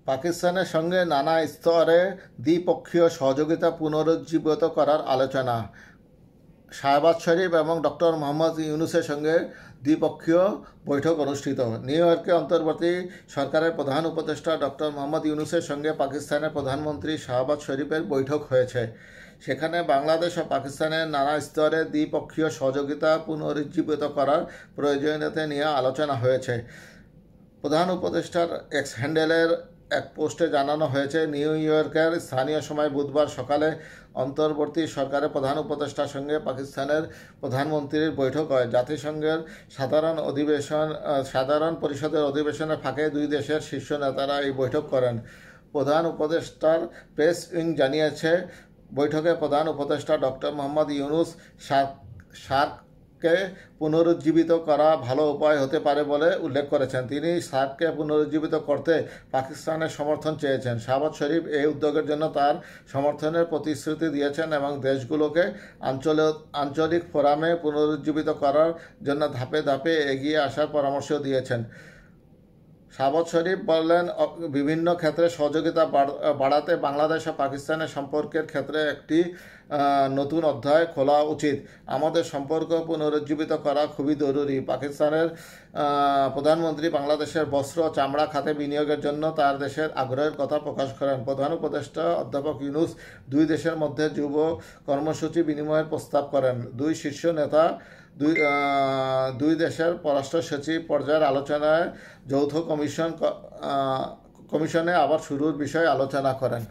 পাকিস্তানের সঙ্গে নানা স্তরে দ্বিপক্ষীয় সহযোগিতা পুনরুজ্জীবিত করার আলোচনা। শাহবাজ শরীফ এবং ডক্টর মোহাম্মদ ইউনূসের সঙ্গে দ্বিপক্ষীয় বৈঠক অনুষ্ঠিত। নিউ ইয়র্কে অন্তর্বর্তী সরকারের প্রধান উপদেষ্টা ডক্টর মোহাম্মদ ইউনূসের সঙ্গে পাকিস্তানের প্রধানমন্ত্রী শাহবাজ শরীফের বৈঠক হয়েছে। সেখানে বাংলাদেশ ও পাকিস্তানের নানা স্তরে দ্বিপক্ষীয় সহযোগিতা পুনরুজ্জীবিত করার প্রয়োজনীয়তা নিয়ে আলোচনা হয়েছে। প্রধান উপদেষ্টার এক্স হ্যান্ডেলের এক পোস্টে জানানো হয়েছে, নিউ ইয়র্কের স্থানীয় সময় বুধবার সকালে অন্তর্বর্তী সরকারের প্রধান উপদেষ্টার সঙ্গে পাকিস্তানের প্রধানমন্ত্রীর বৈঠক হয়। জাতিসংঘের সাধারণ পরিষদের অধিবেশনের ফাঁকে দুই দেশের শীর্ষ নেতারা এই বৈঠক করেন। প্রধান উপদেষ্টার প্রেস উইং জানিয়েছে, বৈঠকে প্রধান উপদেষ্টা ডক্টর মোহাম্মদ ইউনূস সার্ককে পুনরুজ্জীবিত করা ভালো উপায় হতে পারে বলে উল্লেখ করেছেন। তিনি সার্ককে পুনরুজ্জীবিত করতে পাকিস্তানের সমর্থন চেয়েছেন। শাহবাজ শরীফ এই উদ্যোগের জন্য তার সমর্থনের প্রতিশ্রুতি দিয়েছেন এবং দেশগুলোকে আঞ্চলিক ফোরামে পুনরুজ্জীবিত করার জন্য ধাপে ধাপে এগিয়ে আসার পরামর্শ দিয়েছেন। শাহবাজ শরীফ বললেন, বিভিন্ন ক্ষেত্রে সহযোগিতা বাড়াতে বাংলাদেশ ও পাকিস্তানের সম্পর্কের ক্ষেত্রে একটি নতুন অধ্যায় খোলা উচিত। আমাদের সম্পর্ক পুনরুজ্জীবিত করা খুবই জরুরি। পাকিস্তানের প্রধানমন্ত্রী বাংলাদেশের বস্ত্র ও চামড়া খাতে বিনিয়োগের জন্য তার দেশের আগ্রহের কথা প্রকাশ করেন। প্রধান উপদেষ্টা অধ্যাপক ইউনূস দুই দেশের মধ্যে যুব কর্মসূচি বিনিময়ের প্রস্তাব করেন। দুই শীর্ষ নেতা দুই দেশের পররাষ্ট্র সচিব পর্যায়ের আলোচনায় যৌথ কমিশনে আবার শুরুর বিষয়ে আলোচনা করেন।